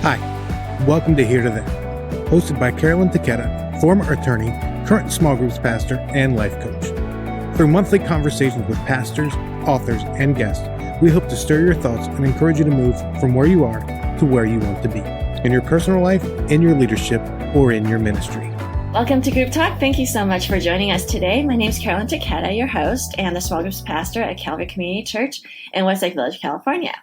Hi, welcome to Here to There, hosted by Carolyn Taketa, former attorney, current small groups pastor, and life coach. Through monthly conversations with pastors, authors, and guests, we hope to stir your thoughts and encourage you to move from where you are to where you want to be, in your personal life, in your leadership, or in your ministry. Welcome to Group Talk. Thank you so much for joining us today. My name is Carolyn Taketa, your host and the small groups pastor at Calvary Community Church in Westlake Village, California.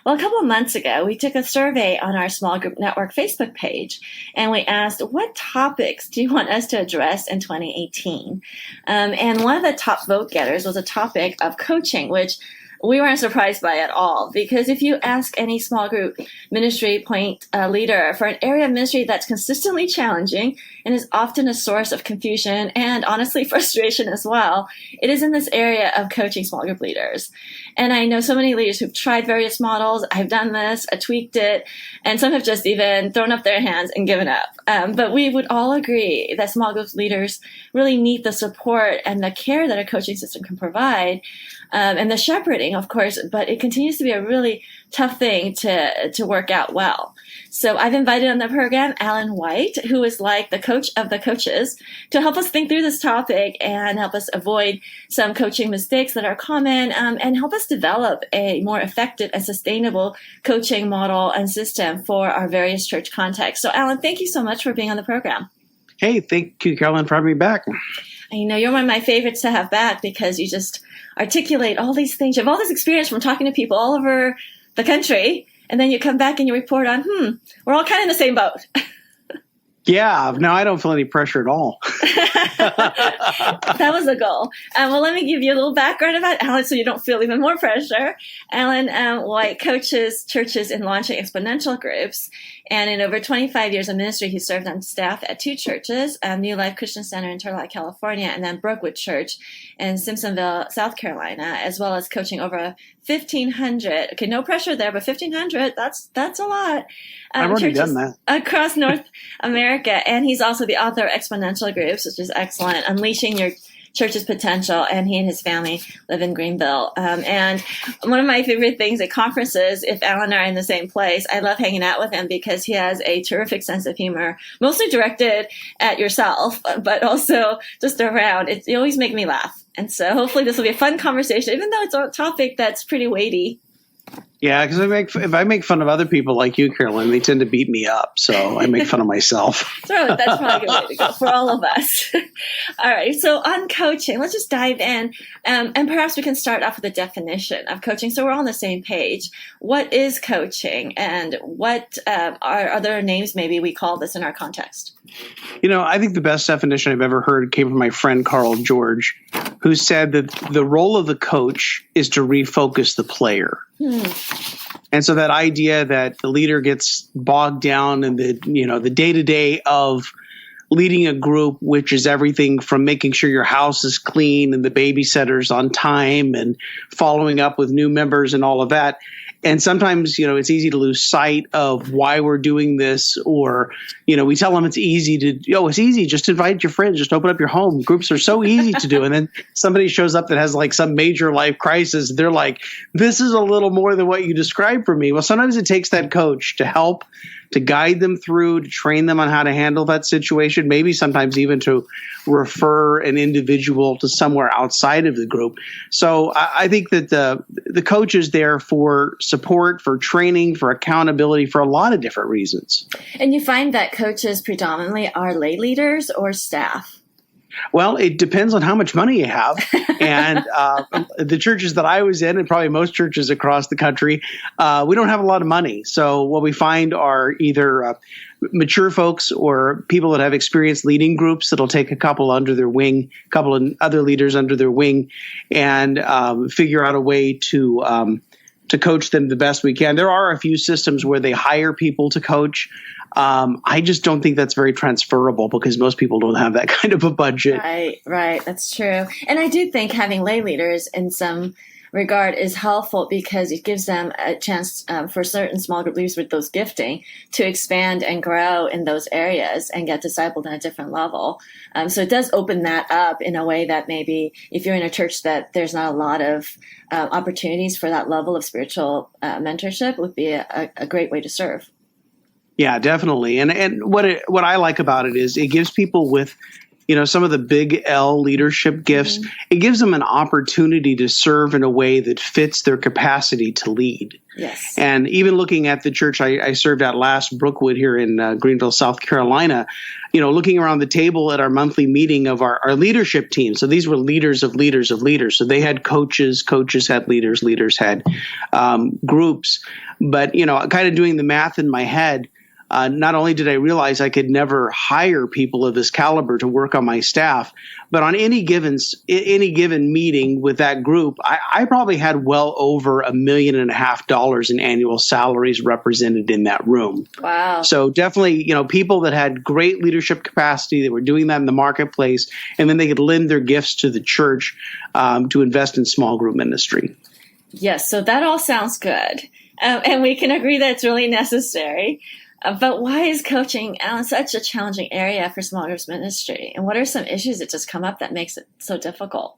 Well, a couple of months ago, we took a survey on our Small Group Network Facebook page, and we asked, what topics do you want us to address in 2018? And one of the top vote getters was a topic of coaching, which we weren't surprised by at all, because if you ask any small group ministry point leader for an area of ministry that's consistently challenging and is often a source of confusion and honestly frustration as well, it is in this area of coaching small group leaders. And I know so many leaders who've tried various models. I've done this, I tweaked it, and some have just even thrown up their hands and given up. But we would all agree that small group leaders really need the support and the care that a coaching system can provide. And the shepherding, of course, but it continues to be a really tough thing to work out well. So I've invited on the program Alan White, who is like the coach of the coaches, to help us think through this topic and help us avoid some coaching mistakes that are common, and help us develop a more effective and sustainable coaching model and system for our various church contexts. So Alan, thank you so much for being on the program. Hey, thank you, Carolyn, for having me back. I know you're one of my favorites to have back because you just articulate all these things. You have all this experience from talking to people all over the country, and then you come back and you report on, we're all kind of in the same boat. Yeah, no, I don't feel any pressure at all. That was the goal. Well, let me give you a little background about Alan so you don't feel even more pressure. Alan White coaches churches in launching exponential groups. And in over 25 years of ministry, he served on staff at two churches, New Life Christian Center in Turlock, California, and then Brookwood Church in Simpsonville, South Carolina, as well as coaching over 1,500. Okay, no pressure there, but 1,500, that's a lot. I've already done that. Across North America. And he's also the author of Exponential Groups, which is excellent, Unleashing Your Church's Potential, and he and his family live in Greenville. And one of my favorite things at conferences, if Alan and I are in the same place, I love hanging out with him because he has a terrific sense of humor, mostly directed at yourself, but also just around. You always make me laugh. And so hopefully this will be a fun conversation, even though it's a topic that's pretty weighty. Yeah, because if I make fun of other people like you, Carolyn, they tend to beat me up. So I make fun of myself. So that's probably a good way to go for all of us. All right. So on coaching, let's just dive in. And perhaps we can start off with a definition of coaching. So we're all on the same page. What is coaching, and what are other names maybe we call this in our context? You know, I think the best definition I've ever heard came from my friend Carl George, who said that the role of the coach is to refocus the player. And so that idea that the leader gets bogged down in the day-to-day of leading a group, which is everything from making sure your house is clean and the babysitter's on time and following up with new members and all of that. And sometimes, it's easy to lose sight of why we're doing this, or, we tell them it's easy it's easy. Just invite your friends, just open up your home. Groups are so easy to do. And then somebody shows up that has like some major life crisis. They're like, this is a little more than what you described for me. Well, sometimes it takes that coach to help, to guide them through, to train them on how to handle that situation, maybe sometimes even to refer an individual to somewhere outside of the group. So I think that the coach is there for support, for training, for accountability, for a lot of different reasons. And you find that coaches predominantly are lay leaders or staff? Well, it depends on how much money you have. And the churches that I was in, and probably most churches across the country, we don't have a lot of money. So what we find are either mature folks or people that have experience leading groups that'll take a couple under their wing, a couple of other leaders under their wing, and figure out a way to coach them the best we can. There are a few systems where they hire people to coach. I just don't think that's very transferable because most people don't have that kind of a budget. Right. That's true. And I do think having lay leaders in some regard is helpful because it gives them a chance for certain small group leaders with those gifting to expand and grow in those areas and get discipled on a different level. So it does open that up in a way that maybe if you're in a church that there's not a lot of opportunities for that level of spiritual mentorship would be a great way to serve. Yeah, definitely. And what I like about it is it gives people with, some of the big L leadership gifts, it gives them an opportunity to serve in a way that fits their capacity to lead. Yes. And even looking at the church I served at last, Brookwood here in Greenville, South Carolina, looking around the table at our monthly meeting of our leadership team. So these were leaders of leaders of leaders. So they had coaches had leaders, leaders had groups. But, kind of doing the math in my head, not only did I realize I could never hire people of this caliber to work on my staff, but on any given meeting with that group, I probably had well over $1.5 million in annual salaries represented in that room. Wow. So definitely, people that had great leadership capacity, that were doing that in the marketplace, and then they could lend their gifts to the church to invest in small group ministry. Yes. So that all sounds good. And we can agree that it's really necessary. But why is coaching, Alan, such a challenging area for small groups ministry? And what are some issues that just come up that makes it so difficult?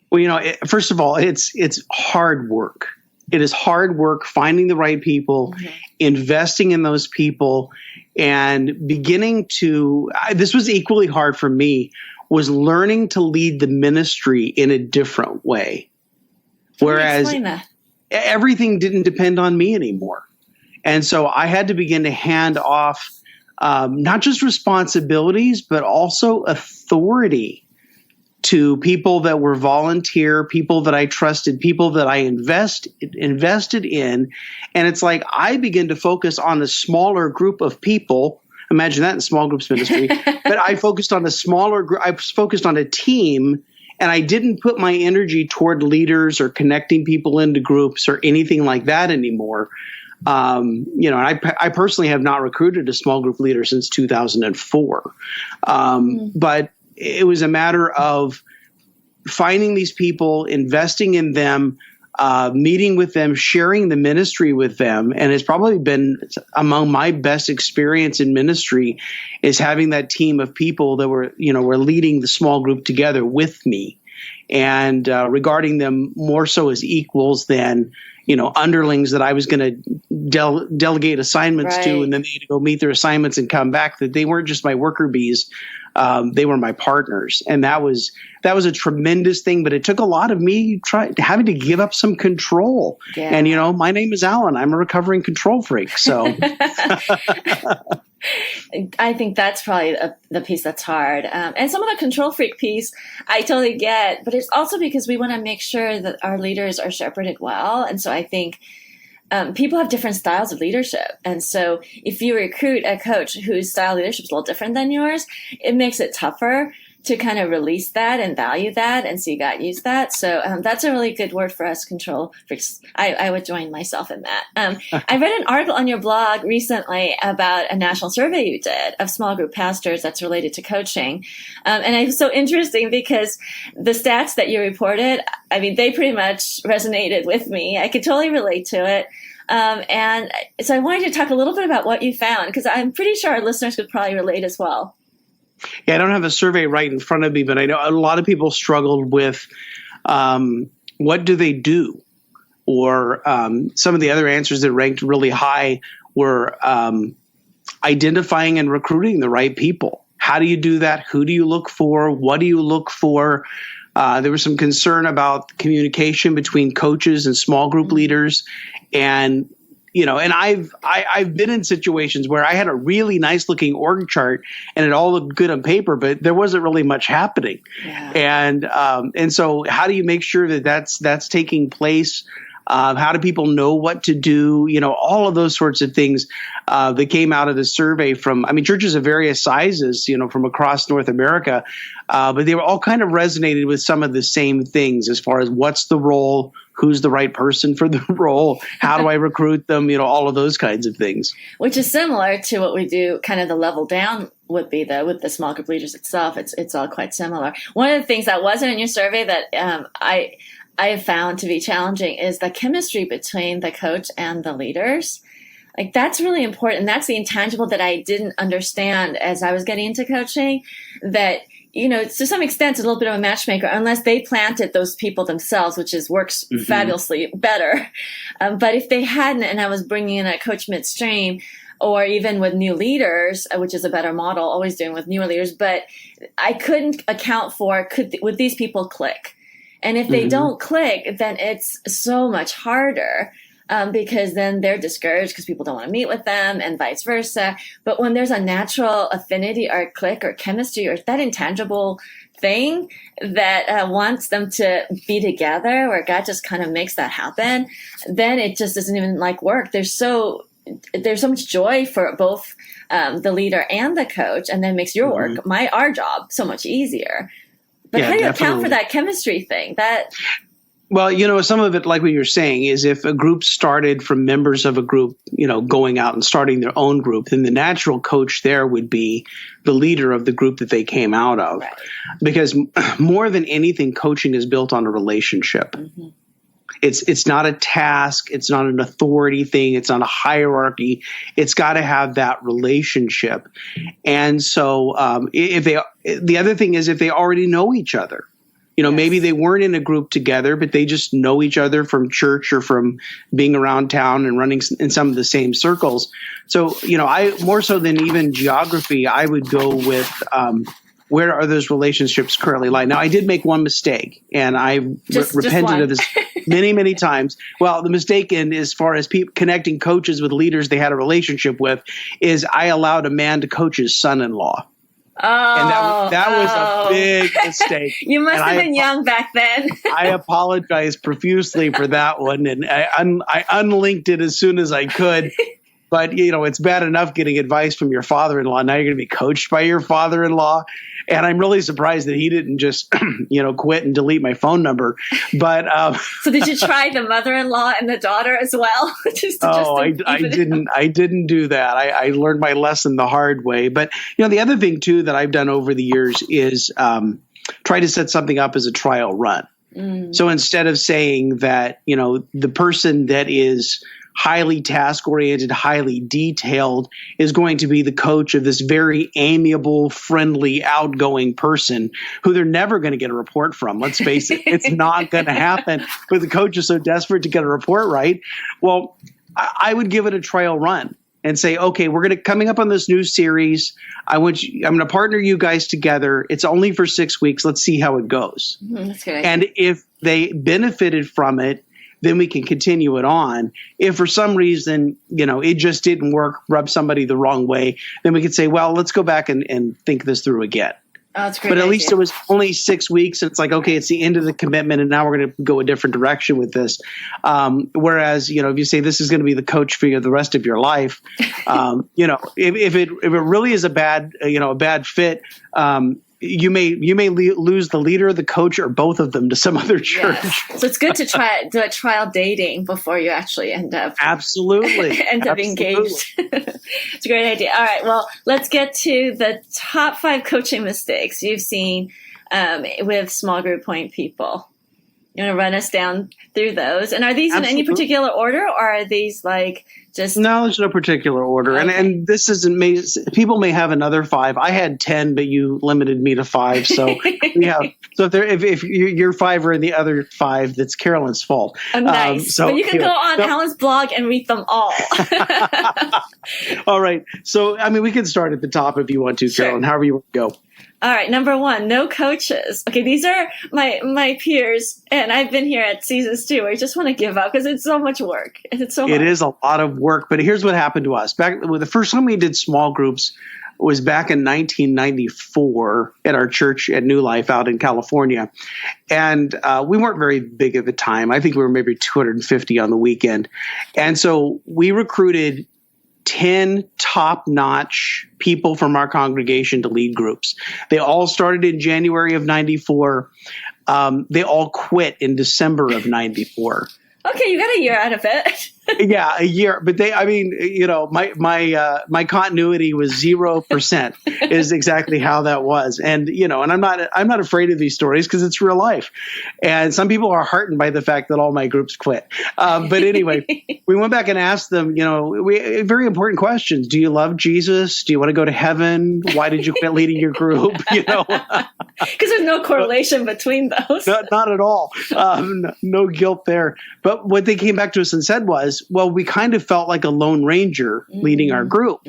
Well, first of all, it's hard work. It is hard work finding the right people, investing in those people, and beginning to, this was equally hard for me, was learning to lead the ministry in a different way. Whereas explain that. Everything didn't depend on me anymore. And so I had to begin to hand off not just responsibilities, but also authority to people that were volunteer, people that I trusted, people that I invested in. And it's like I began to focus on a smaller group of people. Imagine that in small groups ministry. But I focused on a smaller group. I focused on a team. And I didn't put my energy toward leaders or connecting people into groups or anything like that anymore. And I personally have not recruited a small group leader since 2004. But it was a matter of finding these people, investing in them, meeting with them, sharing the ministry with them. And it's probably been among my best experience in ministry is having that team of people that were leading the small group together with me and regarding them more so as equals than underlings that I was going to delegate assignments to, and then they had to go meet their assignments and come back. That they weren't just my worker bees; they were my partners, and that was a tremendous thing. But it took a lot of me having to give up some control. Yeah. And my name is Alan. I'm a recovering control freak. So I think that's probably the piece that's hard. And some of the control freak piece I totally get, but it's also because we want to make sure that our leaders are shepherded well. And so I think people have different styles of leadership. And so if you recruit a coach whose style of leadership is a little different than yours, it makes it tougher to kind of release that and value that and see God use that. So that's a really good word for us, control freaks. I would join myself in that. I read an article on your blog recently about a national survey you did of small group pastors that's related to coaching. And it was so interesting because the stats that you reported, they pretty much resonated with me. I could totally relate to it. And so I wanted to talk a little bit about what you found, because I'm pretty sure our listeners could probably relate as well. Yeah, I don't have a survey right in front of me, but I know a lot of people struggled with what do they do? Or some of the other answers that ranked really high were identifying and recruiting the right people. How do you do that? Who do you look for? What do you look for? There was some concern about communication between coaches and small group leaders. And and I've been in situations where I had a really nice looking org chart and it all looked good on paper, but there wasn't really much happening. Yeah. And so how do you make sure that that's taking place? How do people know what to do? All of those sorts of things that came out of the survey from, churches of various sizes, from across North America, but they were all kind of resonated with some of the same things as far as what's the role, who's the right person for the role, how do I recruit them, all of those kinds of things. Which is similar to what we do, kind of the level down would be with the small group leaders itself. It's all quite similar. One of the things that wasn't in your survey that I have found to be challenging is the chemistry between the coach and the leaders. Like, that's really important. That's the intangible that I didn't understand as I was getting into coaching, that, to some extent, it's a little bit of a matchmaker, unless they planted those people themselves, which works fabulously better. But if they hadn't, and I was bringing in a coach midstream, or even with new leaders, which is a better model, always doing with newer leaders. But I couldn't account for, would these people click? And if they don't click, then it's so much harder. Because then they're discouraged because people don't want to meet with them and vice versa. But when there's a natural affinity or click or chemistry or that intangible thing that wants them to be together, where God just kind of makes that happen, then it just doesn't even like work. There's so much joy for both the leader and the coach, and then makes your work, our job, so much easier. But how do you account for that chemistry thing? Well, some of it, like what you're saying, is if a group started from members of a group, going out and starting their own group, then the natural coach there would be the leader of the group that they came out of. Right. Because more than anything, coaching is built on a relationship. Mm-hmm. It's not a task. It's not an authority thing. It's not a hierarchy. It's got to have that relationship. And so the other thing is if they already know each other. Maybe they weren't in a group together, but they just know each other from church or from being around town and running in some of the same circles. So, I more so than even geography, I would go with where are those relationships currently lie. Now, I did make one mistake, and I repented of this many, many times. Well, the mistake as far as connecting coaches with leaders they had a relationship with is I allowed a man to coach his son-in-law. Oh, and that was a big mistake. You must have been young back then. I apologize profusely for that one, and I unlinked it as soon as I could. But, it's bad enough getting advice from your father-in-law. Now you're going to be coached by your father-in-law. And I'm really surprised that he didn't just, quit and delete my phone number. But so did you try the mother-in-law and the daughter as well? I didn't do that. I learned my lesson the hard way. But, the other thing, too, that I've done over the years is try to set something up as a trial run. Mm. So instead of saying that, the person that is highly task-oriented, highly detailed, is going to be the coach of this very amiable, friendly, outgoing person who they're never going to get a report from. Let's face it, it's not going to happen. But the coach is so desperate to get a report right. Well, I would give it a trial run and say, okay, we're coming up on this new series. I'm going to partner you guys together. It's only for 6 weeks. Let's see how it goes. That's good. And if they benefited from it, then we can continue it on. If for some reason, it just didn't work, rub somebody the wrong way, then we could say, well, let's go back and think this through again. Oh, that's great. But at least it was only 6 weeks. And it's like, okay, it's the end of the commitment, and now we're going to go a different direction with this. Whereas, if you say this is going to be the coach for you the rest of your life, if it really is a bad fit, you may lose the leader, the coach, or both of them to some other church. Yes. So it's good to do a trial dating before you actually end up Absolutely engaged. It's a great idea. All right, well, let's get to the top 5 coaching mistakes you've seen with small group point people. You want to run us down through those? And are these in any particular order, or are these like just? No, there's no particular order. Okay. And this isn't people may have another 5. I had 10, but you limited me to 5. So we have. So if your 5 are in the other 5, that's Carolyn's fault. Oh, nice. But you can go on Helen's blog and read them all. All right. So we can start at the top if you want to, Carolyn. Sure. However you want to go. All right, number 1, no coaches. Okay, these are my peers, and I've been here at seasons 2 where I just want to give up because it's so much work. It's so hard. It is a lot of work, but here's what happened to us. The first time we did small groups was back in 1994 at our church at New Life out in California. And we weren't very big at the time. I think we were maybe 250 on the weekend. And so we recruited 10 top-notch people from our congregation to lead groups. They all started in January of 94. They all quit in December of 94. Okay, you got a year out of it. Yeah, a year. But my continuity was 0% is exactly how that was. And, and I'm not afraid of these stories because it's real life. And some people are heartened by the fact that all my groups quit. But anyway, we went back and asked them, very important questions. Do you love Jesus? Do you want to go to heaven? Why did you quit leading your group? Because there's no correlation between those. Not at all. No guilt there. But what they came back to us and said was, was, well, we kind of felt like a lone ranger leading our group.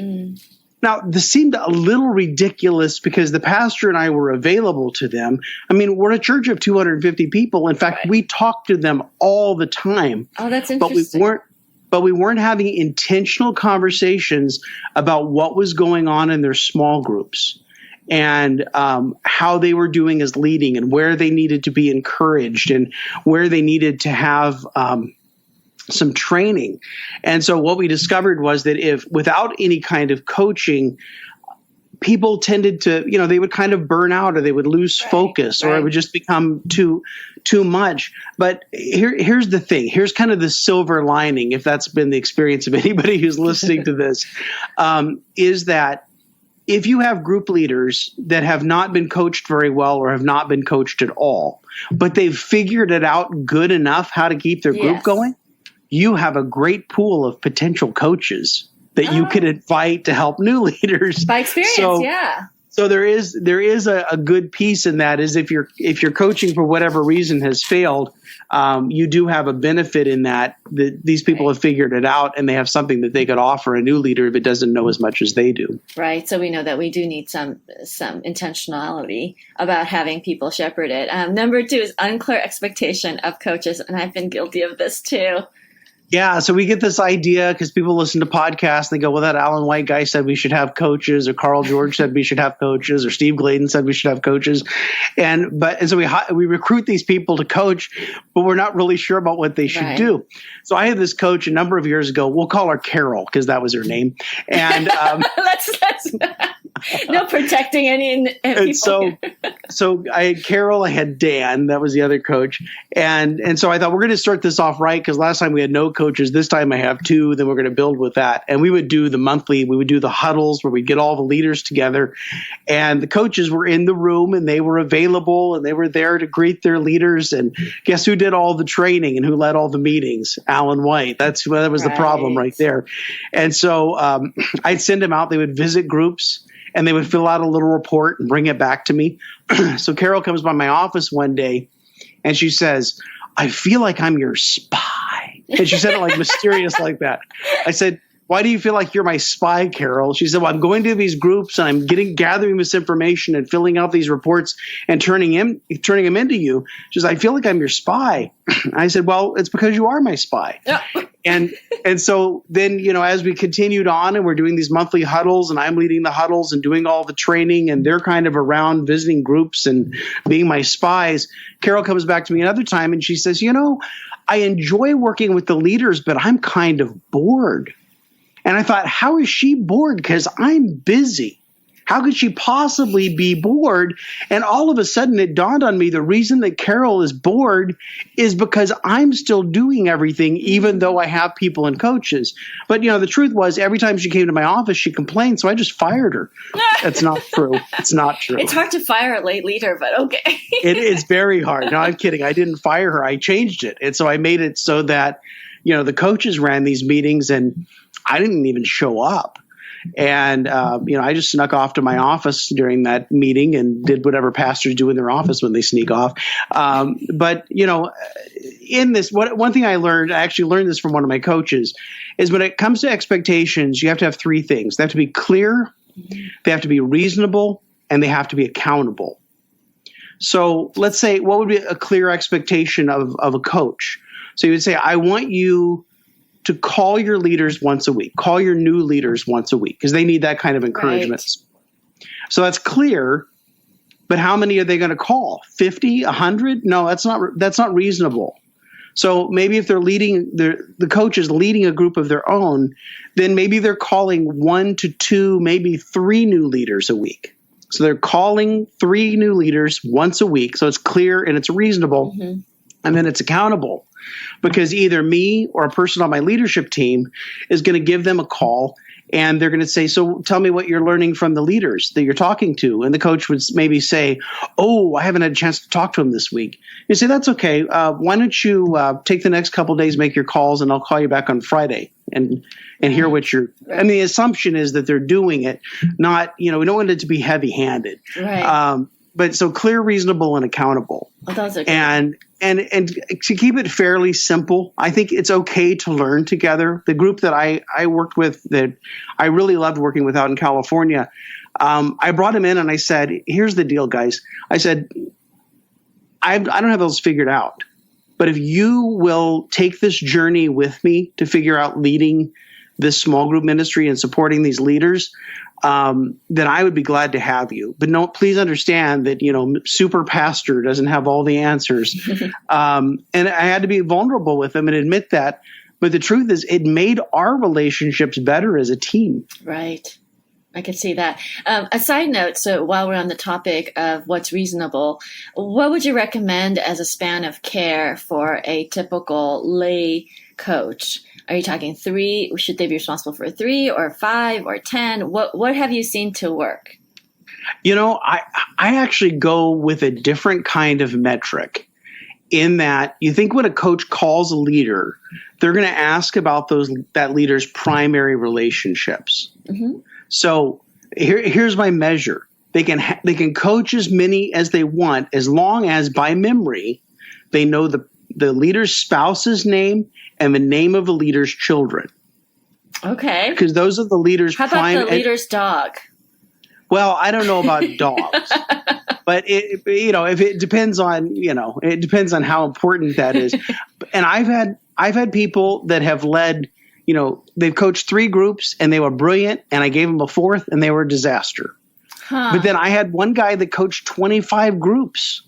Now, this seemed a little ridiculous because the pastor and I were available to them. I mean, we're a church of 250 people. In fact, we talked to them all the time. Oh, that's interesting. But we weren't having intentional conversations about what was going on in their small groups and how they were doing as leading and where they needed to be encouraged and where they needed to have some training. And so what we discovered was that if without any kind of coaching, people tended to, they would kind of burn out or they would lose focus or it would just become too much. But here's the thing. Here's kind of the silver lining, if that's been the experience of anybody who's listening to this, is that if you have group leaders that have not been coached very well or have not been coached at all, but they've figured it out good enough how to keep their group going, you have a great pool of potential coaches that you could invite to help new leaders. By experience, So there is a good piece in that is if your coaching for whatever reason has failed, you do have a benefit in that these people have figured it out and they have something that they could offer a new leader if it doesn't know as much as they do. Right. So we know that we do need some intentionality about having people shepherd it. Number 2 is unclear expectation of coaches, and I've been guilty of this too. Yeah, so we get this idea because people listen to podcasts and they go, well, that Alan White guy said we should have coaches, or Carl George said we should have coaches, or Steve Gladen said we should have coaches. And so we recruit these people to coach, but we're not really sure about what they should do. So I had this coach a number of years ago. We'll call her Carol because that was her name. And let's no protecting any people. So I had Carol, I had Dan, that was the other coach. And so I thought we're going to start this off right because last time we had no coaches. This time I have 2, then we're going to build with that. And we would do the huddles where we'd get all the leaders together and the coaches were in the room and they were available and they were there to greet their leaders. And guess who did all the training and who led all the meetings? Alan White. That was the problem right there. And so I'd send them out. They would visit groups and they would fill out a little report and bring it back to me. So Carol comes by my office one day and she says, I feel like I'm your spy. And she said it like mysterious like that. I said, why do you feel like you're my spy, Carol? She said, well, I'm going to these groups and I'm gathering this information and filling out these reports and turning them into you. She says, I feel like I'm your spy. I said, well, it's because you are my spy. Yeah. And so then, as we continued on and we're doing these monthly huddles and I'm leading the huddles and doing all the training and they're kind of around visiting groups and being my spies, Carol comes back to me another time and she says, I enjoy working with the leaders, but I'm kind of bored. And I thought, how is she bored? Because I'm busy. How could she possibly be bored? And all of a sudden it dawned on me the reason that Carol is bored is because I'm still doing everything, even though I have people and coaches. But, the truth was every time she came to my office, she complained. So I just fired her. That's not true. It's not true. It's hard to fire a late leader, but okay. It's very hard. No, I'm kidding. I didn't fire her. I changed it. And so I made it so that, the coaches ran these meetings and I didn't even show up. And, I just snuck off to my office during that meeting and did whatever pastors do in their office when they sneak off. But in this, one thing I actually learned this from one of my coaches, is when it comes to expectations, you have to have 3 things. They have to be clear, they have to be reasonable, and they have to be accountable. So let's say, what would be a clear expectation of a coach? So you would say, I want you to call your leaders once a week, call your new leaders once a week, because they need that kind of encouragement. Right. So that's clear, but how many are they going to call? 50, 100? No, that's not reasonable. So maybe if they're leading, the coach is leading a group of their own, then maybe they're calling 1 to 2, maybe 3 new leaders a week. So they're calling 3 new leaders once a week. So it's clear and it's reasonable, and then it's accountable. Because either me or a person on my leadership team is going to give them a call and they're going to say, so tell me what you're learning from the leaders that you're talking to. And the coach would maybe say, oh, I haven't had a chance to talk to them this week. You say, that's okay. Why don't you take the next couple of days, make your calls, and I'll call you back on Friday and hear what you're – I mean, the assumption is that they're doing it, not – we don't want it to be heavy-handed. Right. but so clear, reasonable, and accountable. Well, those are good. And to keep it fairly simple, I think it's okay to learn together. The group that I worked with, that I really loved working with out in California, I brought him in and I said, here's the deal, guys. I said, I don't have those figured out. But if you will take this journey with me to figure out leading this small group ministry and supporting these leaders, then I would be glad to have you. But no, please understand that, super pastor doesn't have all the answers. And I had to be vulnerable with him and admit that. But the truth is, it made our relationships better as a team. Right. I can see that. A side note, so while we're on the topic of what's reasonable, what would you recommend as a span of care for a typical lay coach? Are you talking 3? Should they be responsible for 3 or 5 or 10? What have you seen to work? I actually go with a different kind of metric, in that you think when a coach calls a leader, they're going to ask about that leader's primary relationships. Mm-hmm. So here's my measure. They can coach as many as they want, as long as by memory they know the leader's spouse's name and the name of the leader's children. Okay. Because those are the leader's How about the leader's dog? Well, I don't know about dogs, but if it depends on, it depends on how important that is. And I've had people that have led, they've coached 3 groups and they were brilliant, and I gave them a 4th and they were a disaster. Huh. But then I had one guy that coached 25 groups,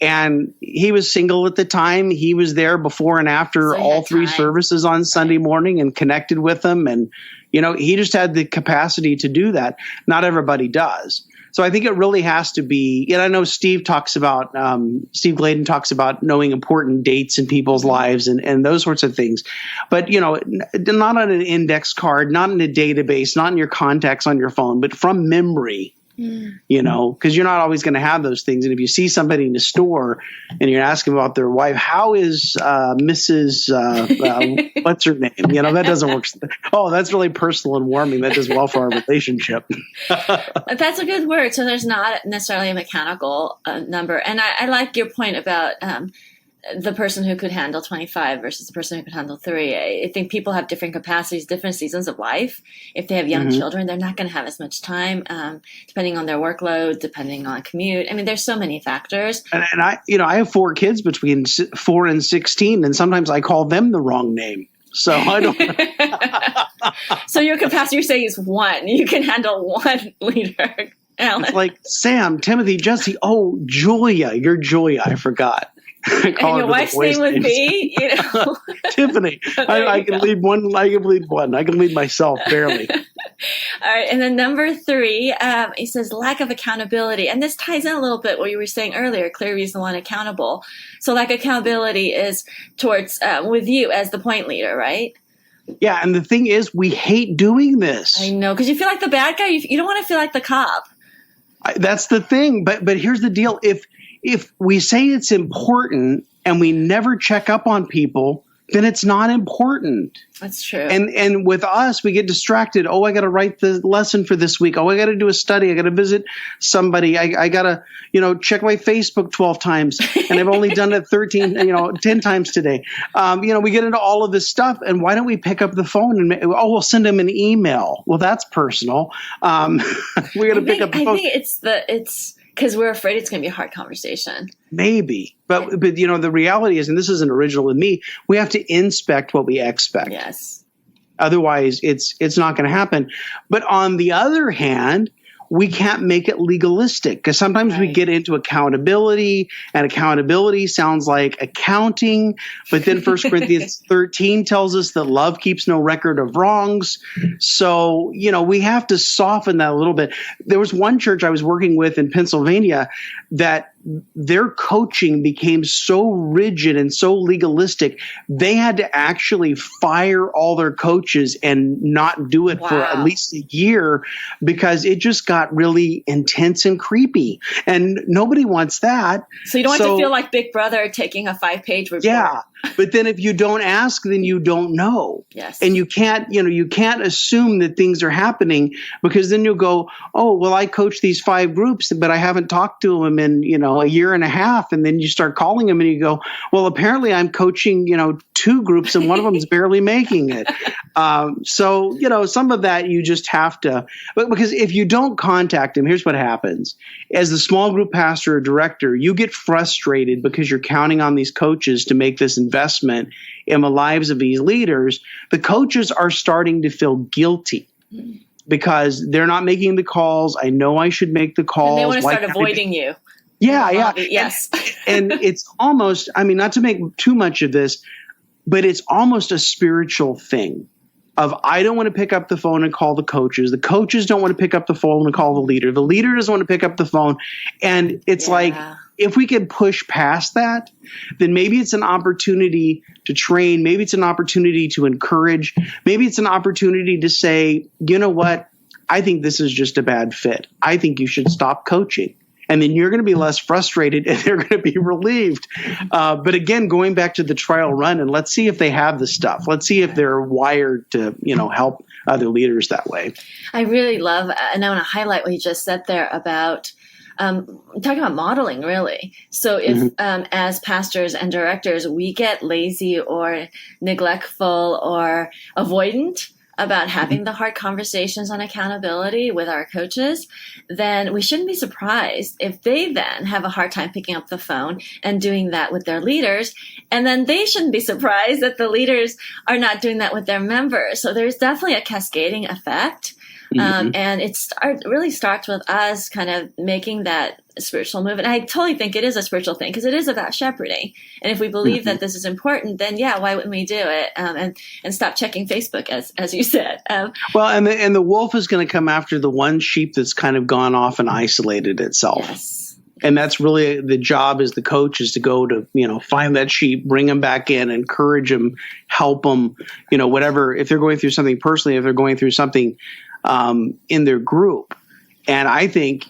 and he was single at the time. He was there before and after all 3 services on Sunday morning and connected with them. And, he just had the capacity to do that. Not everybody does. So I think it really has to be, and I know Steve Gladen talks about knowing important dates in people's lives and those sorts of things. But, not on an index card, not in a database, not in your contacts on your phone, but from memory. Because you're not always going to have those things. And if you see somebody in the store and you're asking about their wife, how is Mrs. What's her name? That doesn't work. Oh, that's really personal and warming. That does well for our relationship. That's a good word. So there's not necessarily a mechanical number. And I like your point about the person who could handle 25 versus the person who could handle 3. I think people have different capacities, different seasons of life. If they have young children, they're not going to have as much time, depending on their workload, depending on commute. I mean, there's so many factors. And I have 4 kids between 4 and 16, and sometimes I call them the wrong name. So I don't. So your capacity, you're saying, is 1. You can handle 1 leader. Alan. It's like Sam, Timothy, Jesse. Oh, Julia. You're Julia. I forgot. And your wife's name would be, Tiffany. Okay, I can lead one. I can lead one. I can lead myself barely. All right. And then number 3, he says lack of accountability. And this ties in a little bit what you were saying earlier, clear, reasonable, and accountable. So lack of accountability is towards with you as the point leader, right? Yeah. And the thing is, we hate doing this. I know, because you feel like the bad guy. You don't want to feel like the cop. That's the thing. But here's the deal. If we say it's important and we never check up on people, then it's not important. That's true. And with us, we get distracted. Oh, I got to write the lesson for this week. Oh, I got to do a study. I got to visit somebody. I got to, check my Facebook 12 times, and I've only done it 10 times today. We get into all of this stuff, and why don't we pick up the phone and we'll send them an email. Well, that's personal. We got to pick up the phone. I think it's because we're afraid it's going to be a hard conversation. Maybe. But the reality is, and this isn't original with me, we have to inspect what we expect. Yes. Otherwise, it's not going to happen. But on the other hand, we can't make it legalistic, because sometimes we get into accountability, and accountability sounds like accounting. But then 1 Corinthians 13 tells us that love keeps no record of wrongs. So, we have to soften that a little bit. There was one church I was working with in Pennsylvania that their coaching became so rigid and so legalistic, they had to actually fire all their coaches and not do it for at least a year, because it just got really intense and creepy. And nobody wants that. So you don't want to feel like Big Brother taking a 5-page report. Yeah. But then if you don't ask, then you don't know. Yes. And you can't assume that things are happening, because then you'll go, oh, well, I coach these 5 groups, but I haven't talked to them in, a year and a half. And then you start calling them and you go, well, apparently I'm coaching, 2 groups and one of them is barely making it. So, some of that you just have to, but because if you don't contact them, here's what happens. As the small group pastor or director, you get frustrated because you're counting on these coaches to make this investment in the lives of these leaders. The coaches are starting to feel guilty because they're not making the calls. I know I should make the calls. And they want to start avoiding you. Yeah. Yes. And it's almost, not to make too much of this, but it's almost a spiritual thing of, I don't want to pick up the phone and call the coaches. The coaches don't want to pick up the phone and call the leader. The leader doesn't want to pick up the phone. And it's like, if we can push past that, then maybe it's an opportunity to train. Maybe it's an opportunity to encourage. Maybe it's an opportunity to say, you know what? I think this is just a bad fit. I think you should stop coaching. And then you're going to be less frustrated and they're going to be relieved. But again, going back to the trial run, and let's see if they have the stuff. Let's see if they're wired to, help other leaders that way. I really love, and I want to highlight what you just said there about talking about modeling, really. So if as pastors and directors, we get lazy or neglectful or avoidant about having the hard conversations on accountability with our coaches, then we shouldn't be surprised if they then have a hard time picking up the phone and doing that with their leaders. And then they shouldn't be surprised that the leaders are not doing that with their members. So there's definitely a cascading effect. And it really starts with us kind of making that spiritual move. And I totally think it is a spiritual thing because it is about shepherding. And if we believe that this is important, then why wouldn't we do it? And stop checking Facebook, as you said. Well, and the wolf is going to come after the one sheep that's kind of gone off and isolated itself. Yes. And that's really the job as the coach, is to go to, find that sheep, bring them back in, encourage them, help them, whatever, if they're going through something personally, if they're going through something in their group. And I think,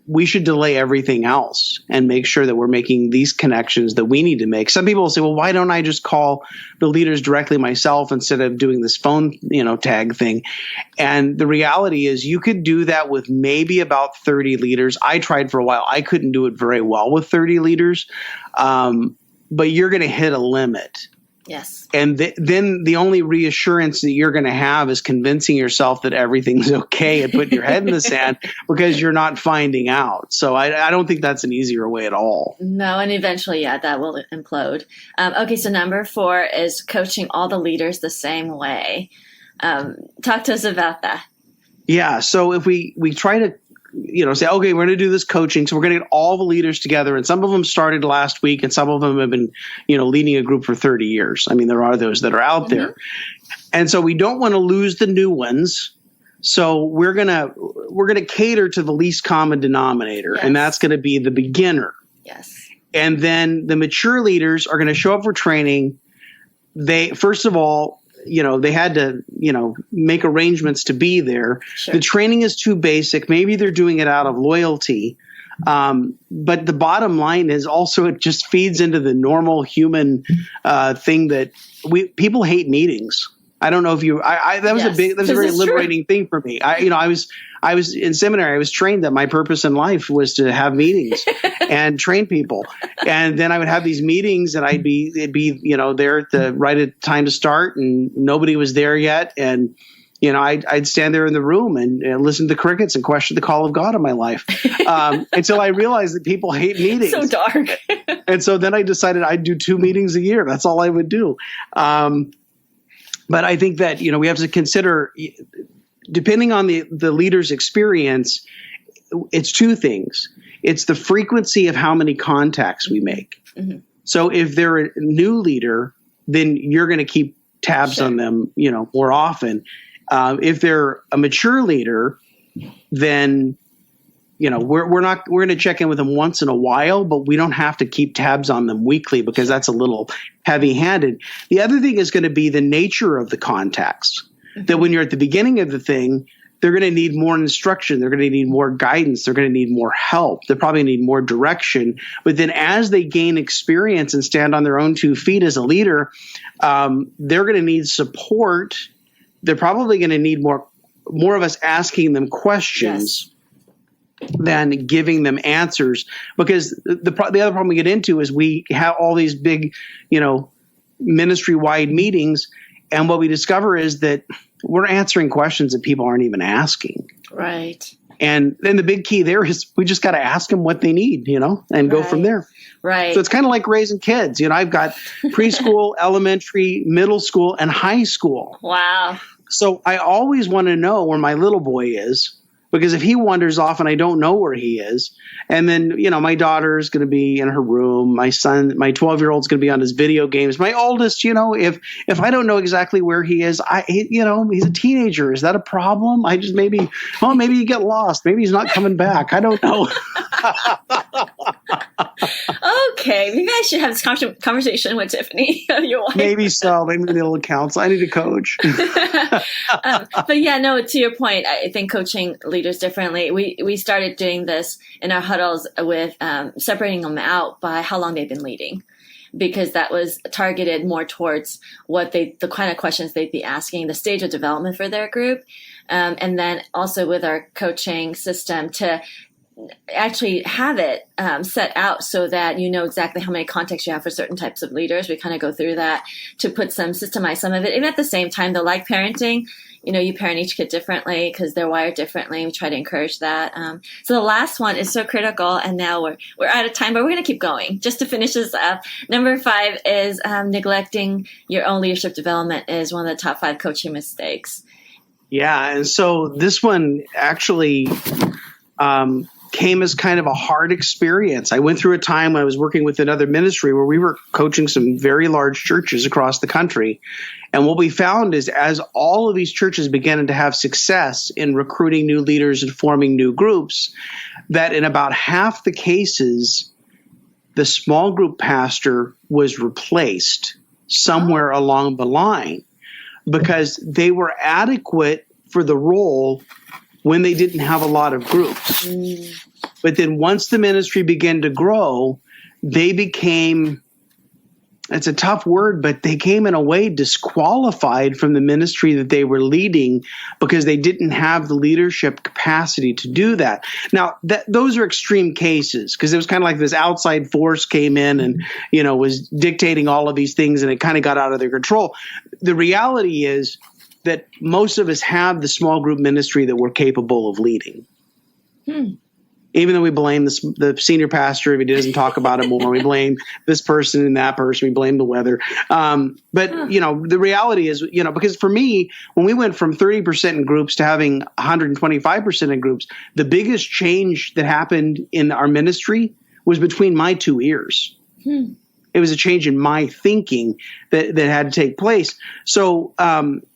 we should delay everything else and make sure that we're making these connections that we need to make. Some people will say, well, why don't I just call the leaders directly myself instead of doing this phone, tag thing? And the reality is you could do that with maybe about 30 leaders. I tried for a while. I couldn't do it very well with 30 leaders. But you're going to hit a limit. Yes. And then the only reassurance that you're going to have is convincing yourself that everything's okay and putting your head in the sand because you're not finding out. So I don't think that's an easier way at all. No, and eventually, that will implode. Okay, so number 4 is coaching all the leaders the same way. Talk to us about that. Yeah, so if we try to say, okay, we're going to do this coaching. So we're going to get all the leaders together. And some of them started last week and some of them have been, leading a group for 30 years. I mean, there are those that are out there. And so we don't want to lose the new ones. So we're going to cater to the least common denominator. Yes. And that's going to be the beginner. Yes. And then the mature leaders are going to show up for training. They, first of all, they had to, make arrangements to be there. Sure. The training is too basic. Maybe they're doing it out of loyalty. But the bottom line is also it just feeds into the normal human thing that people hate meetings. I don't know if you, that was a very liberating thing for me. I was in seminary. I was trained that my purpose in life was to have meetings and train people. And then I would have these meetings and it'd be, there at the right time to start and nobody was there yet. And, I'd stand there in the room and listen to the crickets and question the call of God in my life until I realized that people hate meetings. So dark. And so then I decided I'd do 2 meetings a year. That's all I would do. But I think that, we have to consider, depending on the leader's experience, it's 2 things. It's the frequency of how many contacts we make. Mm-hmm. So if they're a new leader, then you're going to keep tabs on them, more often. If they're a mature leader, then, we're going to check in with them once in a while, but we don't have to keep tabs on them weekly because that's a little heavy-handed. The other thing is going to be the nature of the contacts. Mm-hmm. That when you're at the beginning of the thing, they're going to need more instruction. They're going to need more guidance. They're going to need more help. They probably need more direction. But then as they gain experience and stand on their own 2 feet as a leader, they're going to need support. They're probably going to need more of us asking them questions than giving them answers. Because the other problem we get into is we have all these big, ministry-wide meetings, and what we discover is that we're answering questions that people aren't even asking. Right. And then the big key there is we just got to ask them what they need, and go from there. Right. So it's kind of like raising kids. I've got preschool, elementary, middle school, and high school. Wow. So I always want to know where my little boy is, because if he wanders off and I don't know where he is, and then, my daughter is going to be in her room, my son, my 12-year-old is going to be on his video games. My oldest, if I don't know exactly where he is, he's a teenager. Is that a problem? Maybe you get lost. Maybe he's not coming back. I don't know. Okay, maybe I should have this conversation with Tiffany, your wife. Maybe so. Maybe a little counsel. I need a coach. But yeah, no, to your point, I think coaching leaders differently. We started doing this in our huddles with separating them out by how long they've been leading, because that was targeted more towards the kind of questions they'd be asking, the stage of development for their group. And then also with our coaching system to actually have it set out so that you know exactly how many contexts you have for certain types of leaders. We kind of go through that to systemize some of it. And at the same time, though, like parenting, you parent each kid differently because they're wired differently. We try to encourage that. So the last one is so critical, and now we're out of time, but we're going to keep going. Just to finish this up, number 5 is neglecting your own leadership development is one of the top 5 coaching mistakes. Yeah, and so this one actually came as kind of a hard experience. I went through a time when I was working with another ministry where we were coaching some very large churches across the country. And what we found is as all of these churches began to have success in recruiting new leaders and forming new groups, that in about half the cases, the small group pastor was replaced somewhere along the line because they were adequate for the role when they didn't have a lot of groups. But then once the ministry began to grow, they became, it's a tough word, but they came in a way disqualified from the ministry that they were leading because they didn't have the leadership capacity to do that. Now, those are extreme cases because it was kind of like this outside force came in and, was dictating all of these things and it kind of got out of their control. The reality is that most of us have the small group ministry that we're capable of leading. Even though we blame the senior pastor if he doesn't talk about it more, we blame this person and that person, we blame the weather. But the reality is, because for me, when we went from 30% in groups to having 125% in groups, the biggest change that happened in our ministry was between my 2 ears. It was a change in my thinking that had to take place. So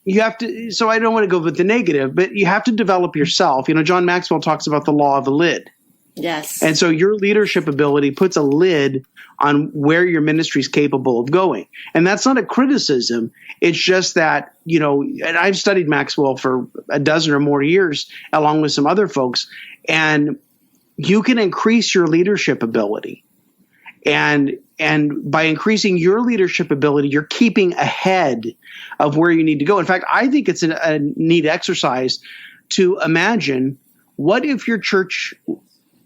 you have to. So I don't want to go with the negative, but you have to develop yourself. John Maxwell talks about the law of the lid. Yes. And so your leadership ability puts a lid on where your ministry is capable of going. And that's not a criticism. It's just that, and I've studied Maxwell for a dozen or more years, along with some other folks, and you can increase your leadership ability. And by increasing your leadership ability, you're keeping ahead of where you need to go. In fact, I think it's a neat exercise to imagine, what if your church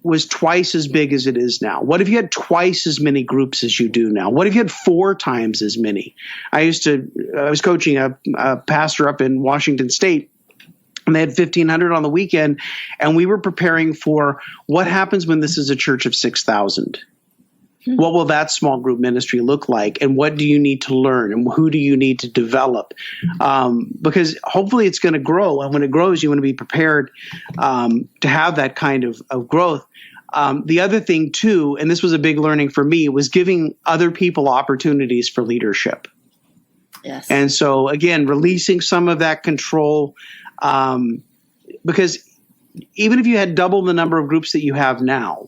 was twice as big as it is now? What if you had twice as many groups as you do now? What if you had 4 times as many? I was coaching a pastor up in Washington State, and they had 1,500 on the weekend, and we were preparing for what happens when this is a church of 6,000. What will that small group ministry look like? And what do you need to learn? And who do you need to develop? Because hopefully it's going to grow. And when it grows, you want to be prepared to have that kind of growth. The other thing, too, and this was a big learning for me, was giving other people opportunities for leadership. Yes. And so, again, releasing some of that control, because even if you had double the number of groups that you have now,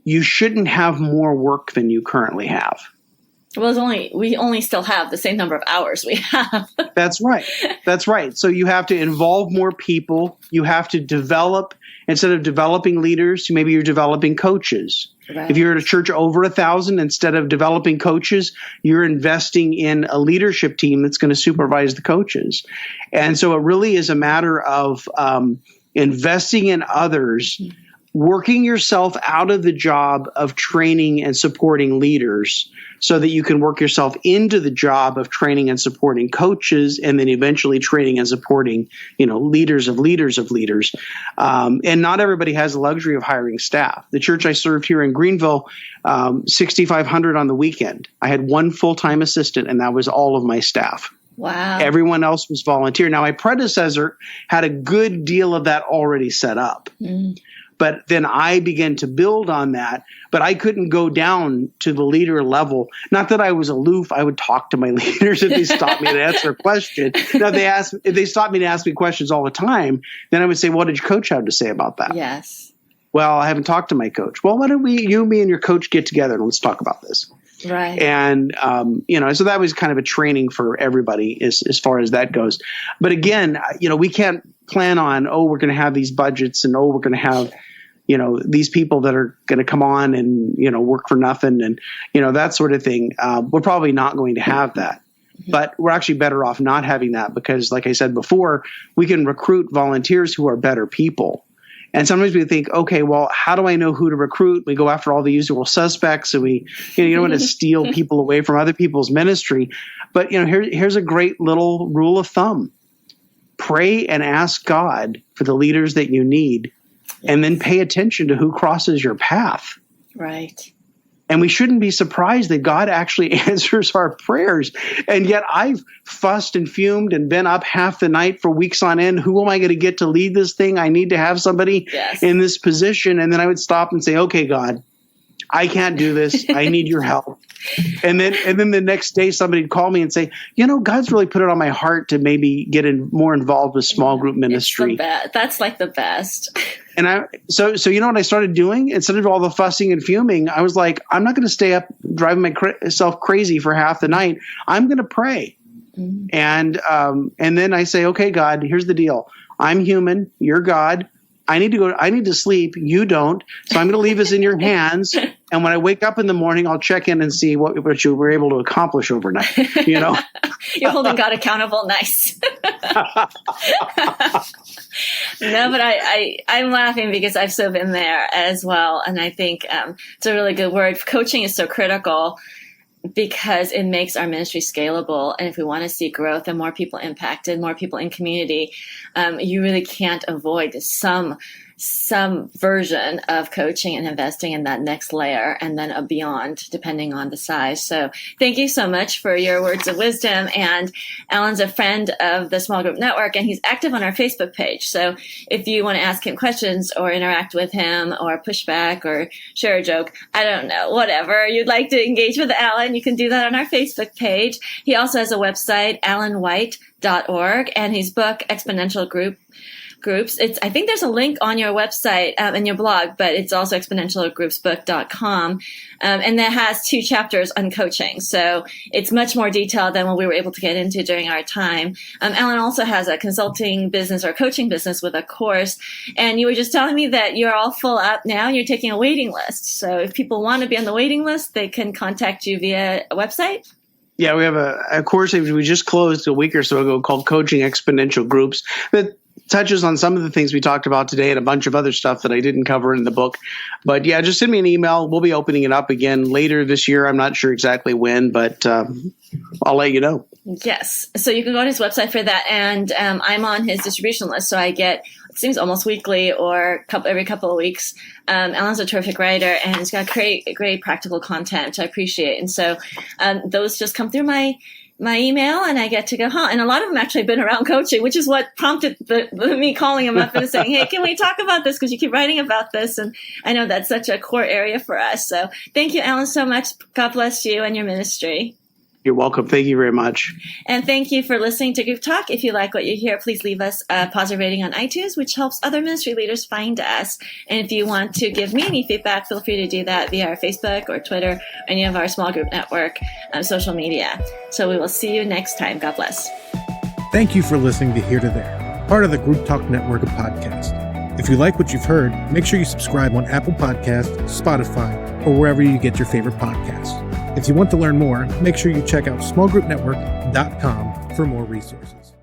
you shouldn't have more work than you currently have. Well, we only still have the same number of hours we have. That's right. That's right. So you have to involve more people. You have to develop, instead of developing leaders, maybe you're developing coaches. Right. If you're at a church over 1,000, instead of developing coaches, you're investing in a leadership team that's going to supervise the coaches. And so it really is a matter of investing in others, working yourself out of the job of training and supporting leaders so that you can work yourself into the job of training and supporting coaches, and then eventually training and supporting, leaders of leaders of leaders. And not everybody has the luxury of hiring staff. The church I served here in Greenville, 6,500 on the weekend. I had one full-time assistant, and that was all of my staff. Wow. Everyone else was volunteer. Now, my predecessor had a good deal of that already set up. But then I began to build on that, but I couldn't go down to the leader level. Not that I was aloof. I would talk to my leaders if they stopped me to answer a question. Now, if they stopped me to ask me questions all the time, then I would say, what did your coach have to say about that? Yes. Well, I haven't talked to my coach. Well, why don't me and your coach get together and let's talk about this. Right. And, so that was kind of a training for everybody as far as that goes. But again, we can't plan on, we're going to have these budgets and, we're going to have, these people that are going to come on and, work for nothing and, that sort of thing. We're probably not going to have that. But we're actually better off not having that because, like I said before, we can recruit volunteers who are better people. And sometimes we think, okay, well, how do I know who to recruit? We go after all the usual suspects, and we, you don't want to steal people away from other people's ministry. But, here's a great little rule of thumb. Pray and ask God for the leaders that you need, and then pay attention to who crosses your path. Right. And we shouldn't be surprised that God actually answers our prayers. And yet I've fussed and fumed and been up half the night for weeks on end. Who am I going to get to lead this thing? I need to have somebody in this position. And then I would stop and say, okay, God, I can't do this. I need your help. And then the next day somebody would call me and say, God's really put it on my heart to maybe get more involved with small group ministry. That's like the best. And so what I started doing? Instead of all the fussing and fuming, I was like, I'm not going to stay up driving myself crazy for half the night. I'm going to pray. And then I say, okay, God, here's the deal. I'm human. You're God. I need to sleep. You don't. So I'm going to leave this in your hands. And when I wake up in the morning, I'll check in and see what you were able to accomplish overnight. You're holding God accountable. Nice. No, but I'm laughing because I've so been there as well. And I think it's a really good word. Coaching is so critical because it makes our ministry scalable. And if we want to see growth and more people impacted, more people in community, you really can't avoid some version of coaching and investing in that next layer and then beyond, depending on the size. So thank you so much for your words of wisdom. And Alan's a friend of the Small Group Network, and he's active on our Facebook page. So if you want to ask him questions or interact with him or push back or share a joke, I don't know, whatever you'd like to engage with Alan, you can do that on our Facebook page. He also has a website, alanwhite.org, and his book, Exponential Groups. I think there's a link on your website in your blog, but it's also exponentialgroupsbook.com. And that has 2 chapters on coaching. So it's much more detailed than what we were able to get into during our time. Alan also has a consulting business or coaching business with a course. And you were just telling me that you're all full up now. You're taking a waiting list. So if people want to be on the waiting list, they can contact you via a website. Yeah, we have a course that we just closed a week or so ago called Coaching Exponential Groups that touches on some of the things we talked about today and a bunch of other stuff that I didn't cover in the book. But yeah, just send me an email. We'll be opening it up again later this year. I'm not sure exactly when, but I'll let you know. Yes. So you can go on his website for that. And I'm on his distribution list. So I get, it seems almost weekly or every couple of weeks. Alan's a terrific writer and he's got great practical content, which I appreciate. And so those just come through my email and I get to go, and a lot of them actually have been around coaching, which is what prompted me calling him up and saying, hey, can we talk about this? Because you keep writing about this. And I know that's such a core area for us. So thank you, Alan, so much. God bless you and your ministry. You're welcome. Thank you very much. And thank you for listening to Group Talk. If you like what you hear, please leave us a positive rating on iTunes, which helps other ministry leaders find us. And if you want to give me any feedback, feel free to do that via our Facebook or Twitter, or any of our small group network social media. So we will see you next time. God bless. Thank you for listening to Here to There, part of the Group Talk network of podcasts. If you like what you've heard, make sure you subscribe on Apple Podcasts, Spotify, or wherever you get your favorite podcasts. If you want to learn more, make sure you check out smallgroupnetwork.com for more resources.